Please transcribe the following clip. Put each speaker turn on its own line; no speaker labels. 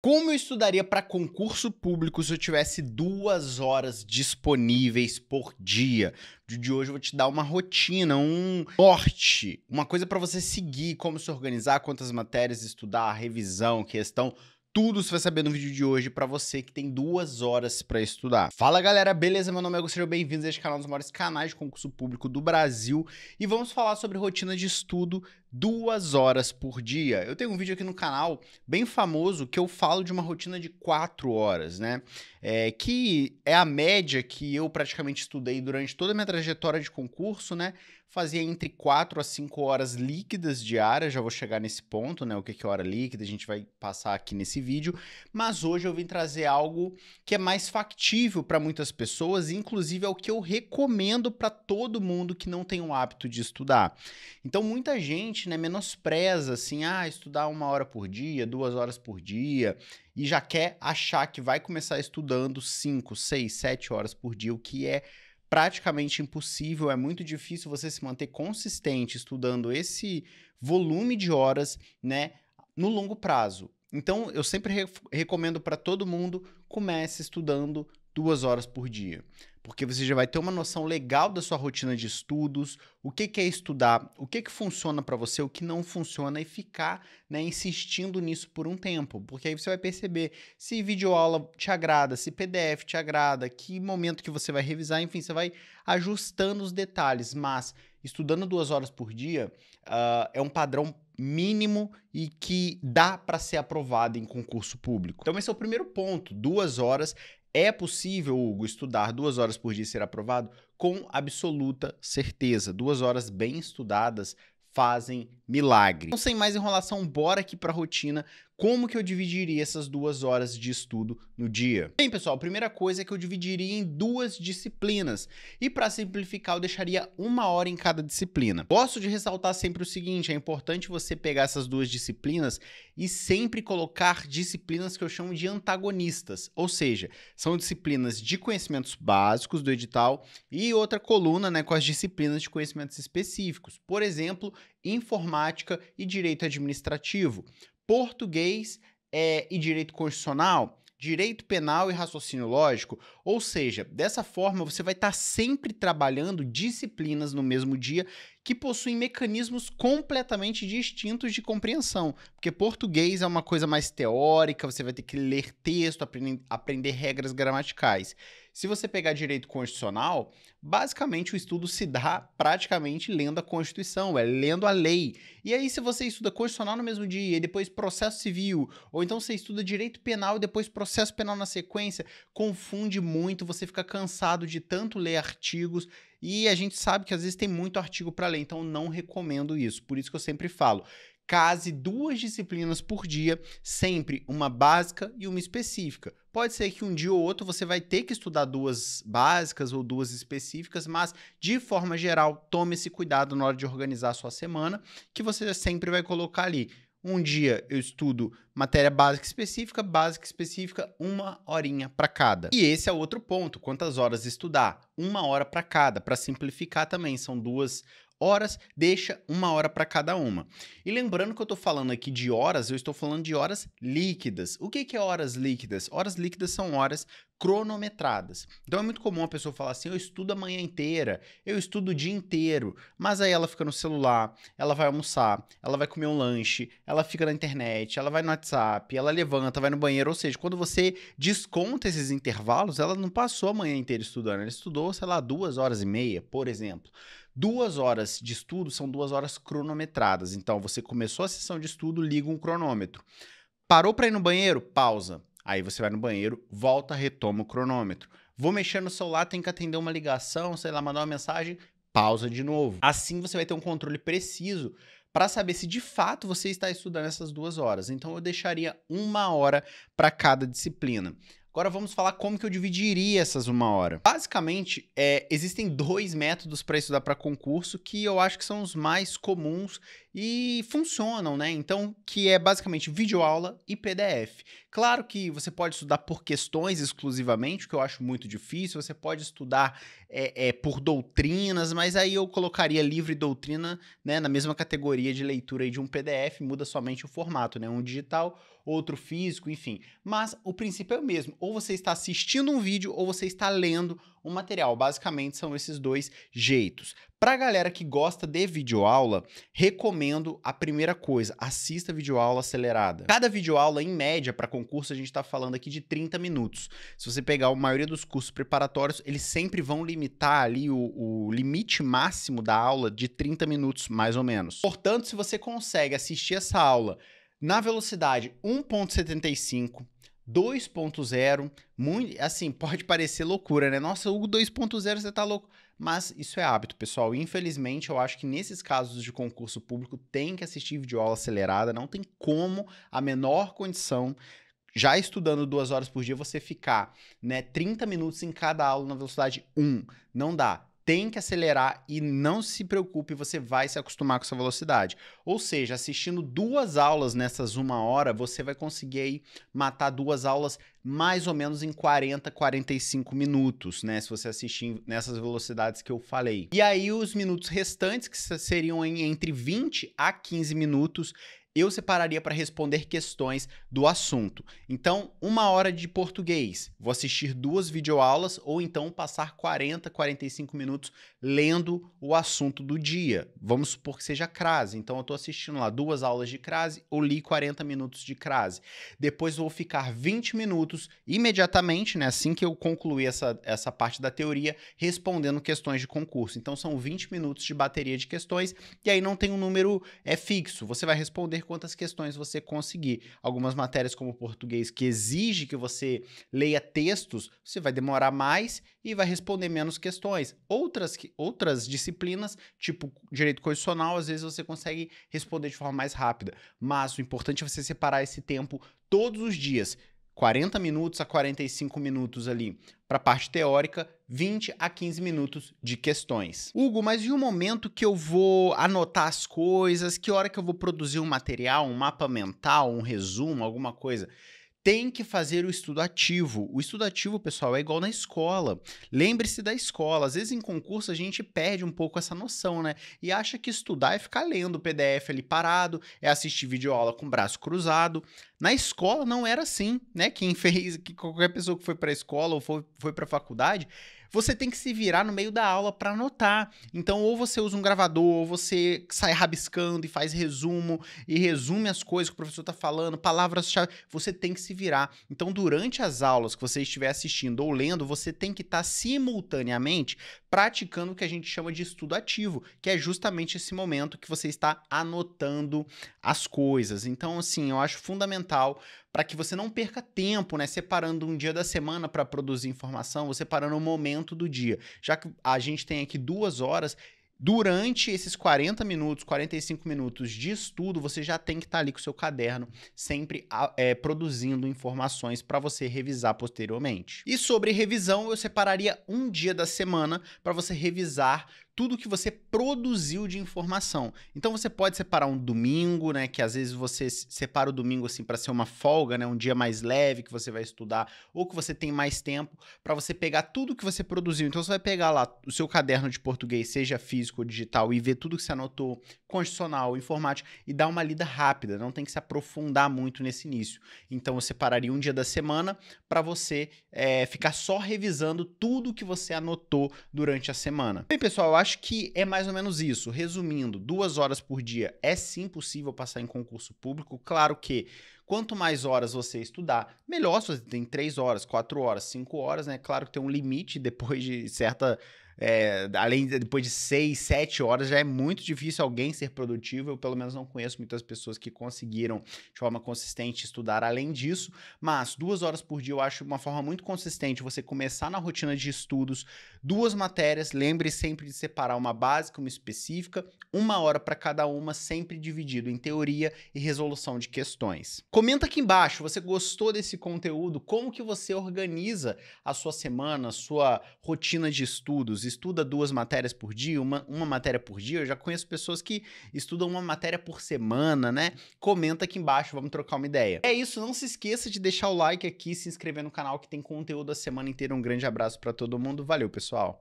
Como eu estudaria para concurso público se eu tivesse 2 horas disponíveis por dia? No vídeo de hoje eu vou te dar uma rotina, um norte, uma coisa para você seguir, como se organizar, quantas matérias estudar, revisão, questão, tudo você vai saber no vídeo de hoje para você que tem 2 horas para estudar. Fala galera, beleza? Meu nome é Augusto, sejam bem-vindos a este canal, um dos maiores canais de concurso público do Brasil, e vamos falar sobre rotina de estudo 2 horas por dia. Eu tenho um vídeo aqui no canal bem famoso que eu falo de uma rotina de 4 horas, né? Que é a média que eu praticamente estudei durante toda a minha trajetória de concurso, né? Fazia entre 4 a 5 horas líquidas diárias, já vou chegar nesse ponto, né? O que é hora líquida, a gente vai passar aqui nesse vídeo, mas hoje eu vim trazer algo que é mais factível para muitas pessoas, inclusive é o que eu recomendo para todo mundo que não tem o hábito de estudar. Então muita gente, né, menospreza assim, estudar 1 hora por dia, 2 horas por dia, e já quer achar que vai começar estudando 5, 6, 7 horas por dia, o que é praticamente impossível, é muito difícil você se manter consistente estudando esse volume de horas, né, no longo prazo. Então, eu sempre recomendo para todo mundo, comece estudando 2 horas por dia, porque você já vai ter uma noção legal da sua rotina de estudos, o que é estudar, o que funciona para você, o que não funciona, e ficar, né, insistindo nisso por um tempo, porque aí você vai perceber se videoaula te agrada, se PDF te agrada, que momento que você vai revisar, enfim, você vai ajustando os detalhes, mas estudando 2 horas por dia é um padrão mínimo e que dá para ser aprovado em concurso público. Então esse é o primeiro ponto, 2 horas. É possível, Hugo, estudar 2 horas por dia e ser aprovado? Com absoluta certeza. 2 horas bem estudadas fazem milagre. Então, sem mais enrolação, bora aqui para a rotina. Como que eu dividiria essas 2 horas de estudo no dia? Bem, pessoal, a primeira coisa é que eu dividiria em 2 disciplinas. E para simplificar, eu deixaria 1 hora em cada disciplina. Gosto de ressaltar sempre o seguinte, é importante você pegar essas 2 disciplinas e sempre colocar disciplinas que eu chamo de antagonistas. Ou seja, são disciplinas de conhecimentos básicos do edital e outra coluna, né, com as disciplinas de conhecimentos específicos. Por exemplo, informática e direito administrativo, português e direito constitucional, direito penal e raciocínio lógico. Ou seja, dessa forma você vai estar sempre trabalhando disciplinas no mesmo dia que possuem mecanismos completamente distintos de compreensão, porque português é uma coisa mais teórica, você vai ter que ler texto, aprender regras gramaticais. Se você pegar direito constitucional, basicamente o estudo se dá praticamente lendo a Constituição, lendo a lei. E aí se você estuda constitucional no mesmo dia e depois processo civil, ou então você estuda direito penal e depois processo penal na sequência, confunde muito, você fica cansado de tanto ler artigos, e a gente sabe que às vezes tem muito artigo para ler, então não recomendo isso. Por isso que eu sempre falo, case 2 disciplinas por dia, sempre uma básica e uma específica. Pode ser que um dia ou outro você vai ter que estudar 2 básicas ou 2 específicas, mas de forma geral, tome esse cuidado na hora de organizar a sua semana, que você sempre vai colocar ali. Um dia eu estudo matéria básica e específica, 1 horinha para cada. E esse é outro ponto, quantas horas estudar? 1 hora para cada, para simplificar também, são 2 horas, deixa 1 hora para cada uma. E lembrando que eu estou falando aqui de horas, eu estou falando de horas líquidas. O que é horas líquidas? Horas líquidas são horas cronometradas. Então é muito comum a pessoa falar assim, eu estudo a manhã inteira, eu estudo o dia inteiro, mas aí ela fica no celular, ela vai almoçar, ela vai comer um lanche, ela fica na internet, ela vai no WhatsApp, ela levanta, vai no banheiro, ou seja, quando você desconta esses intervalos, ela não passou a manhã inteira estudando, ela estudou, sei lá, 2 horas e meia, por exemplo. 2 horas de estudo são 2 horas cronometradas, então você começou a sessão de estudo, liga um cronômetro. Parou para ir no banheiro? Pausa. Aí você vai no banheiro, volta, retoma o cronômetro. Vou mexer no celular, tem que atender uma ligação, sei lá, mandar uma mensagem, pausa de novo. Assim você vai ter um controle preciso para saber se de fato você está estudando essas 2 horas. Então eu deixaria 1 hora para cada disciplina. Agora vamos falar como que eu dividiria essas 1 hora. Basicamente, existem 2 métodos para estudar para concurso que eu acho que são os mais comuns e funcionam, né? Então, que é basicamente videoaula e PDF. Claro que você pode estudar por questões exclusivamente, o que eu acho muito difícil, você pode estudar por doutrinas, mas aí eu colocaria livro e doutrina, né, na mesma categoria de leitura aí de um PDF, muda somente o formato, né? Um digital, outro físico, enfim. Mas o princípio é o mesmo, ou você está assistindo um vídeo ou você está lendo um material. Basicamente são esses dois jeitos. Para a galera que gosta de videoaula, recomendo a primeira coisa, assista videoaula acelerada. Cada videoaula, em média, para concurso, a gente está falando aqui de 30 minutos. Se você pegar a maioria dos cursos preparatórios, eles sempre vão limitar ali o limite máximo da aula de 30 minutos, mais ou menos. Portanto, se você consegue assistir essa aula na velocidade 1.75, 2.0, muito, assim, pode parecer loucura, né? Nossa, o 2.0 você tá louco. Mas isso é hábito, pessoal. Infelizmente, eu acho que nesses casos de concurso público tem que assistir videoaula acelerada, não tem como a menor condição, já estudando 2 horas por dia, você ficar, né, 30 minutos em cada aula na velocidade 1. Não dá. Tem que acelerar e não se preocupe, você vai se acostumar com essa velocidade. Ou seja, assistindo 2 aulas nessas 1 hora, você vai conseguir aí matar 2 aulas mais ou menos em 40, 45 minutos, né? Se você assistir nessas velocidades que eu falei. E aí os minutos restantes, que seriam entre 20 a 15 minutos, eu separaria para responder questões do assunto. Então, 1 hora de português, vou assistir 2 videoaulas ou então passar 40, 45 minutos lendo o assunto do dia. Vamos supor que seja crase, então eu estou assistindo lá 2 aulas de crase, ou li 40 minutos de crase. Depois vou ficar 20 minutos imediatamente, né, assim que eu concluir essa parte da teoria, respondendo questões de concurso. Então são 20 minutos de bateria de questões e aí não tem um número fixo, você vai responder quantas questões você conseguir. Algumas matérias como português que exige que você leia textos, você vai demorar mais e vai responder menos questões. Outras disciplinas, tipo direito constitucional, às vezes você consegue responder de forma mais rápida. Mas o importante é você separar esse tempo todos os dias. 40 minutos a 45 minutos ali para a parte teórica, 20 a 15 minutos de questões. Hugo, mas e o momento que eu vou anotar as coisas? Que hora que eu vou produzir um material, um mapa mental, um resumo, alguma coisa? Tem que fazer o estudo ativo. O estudo ativo, pessoal, é igual na escola. Lembre-se da escola. Às vezes em concurso a gente perde um pouco essa noção, né? E acha que estudar é ficar lendo o PDF ali parado, é assistir videoaula com o braço cruzado. Na escola não era assim, né? Quem fez, qualquer pessoa que foi para a escola ou foi para a faculdade, você tem que se virar no meio da aula para anotar. Então, ou você usa um gravador, ou você sai rabiscando e faz resumo, e resume as coisas que o professor está falando, palavras-chave, você tem que se virar. Então, durante as aulas que você estiver assistindo ou lendo, você tem que estar simultaneamente praticando o que a gente chama de estudo ativo, que é justamente esse momento que você está anotando as coisas. Então, assim, eu acho fundamental para que você não perca tempo, né, separando um dia da semana para produzir informação, ou separando o momento do dia. Já que a gente tem aqui 2 horas, durante esses 40 minutos, 45 minutos de estudo, você já tem que estar ali com o seu caderno, sempre produzindo informações para você revisar posteriormente. E sobre revisão, eu separaria um dia da semana para você revisar tudo que você produziu de informação. Então você pode separar um domingo, né, que às vezes você separa o domingo assim para ser uma folga, né, um dia mais leve que você vai estudar, ou que você tem mais tempo para você pegar tudo que você produziu. Então você vai pegar lá o seu caderno de português, seja físico ou digital, e ver tudo que você anotou, constitucional, informática, e dar uma lida rápida, não tem que se aprofundar muito nesse início. Então eu separaria um dia da semana para você ficar só revisando tudo que você anotou durante a semana. Bem, pessoal, eu acho que é mais ou menos isso. Resumindo, 2 horas por dia é sim possível passar em concurso público. Claro que quanto mais horas você estudar, melhor. Se você tem 3 horas, 4 horas, 5 horas, né? Claro que tem um limite depois de certa... depois de 6, 7 horas já é muito difícil alguém ser produtivo. Eu pelo menos não conheço muitas pessoas que conseguiram de forma consistente estudar além disso, mas 2 horas por dia eu acho uma forma muito consistente você começar na rotina de estudos, 2 matérias, lembre sempre de separar uma básica, uma específica, 1 hora para cada uma, sempre dividido em teoria e resolução de questões. Comenta aqui embaixo, você gostou desse conteúdo? Como que você organiza a sua semana, a sua rotina de estudos? estuda 2 matérias por dia, uma matéria por dia. Eu já conheço pessoas que estudam uma matéria por semana, né? Comenta aqui embaixo, vamos trocar uma ideia. É isso, não se esqueça de deixar o like aqui, se inscrever no canal que tem conteúdo a semana inteira. Um grande abraço pra todo mundo, valeu pessoal!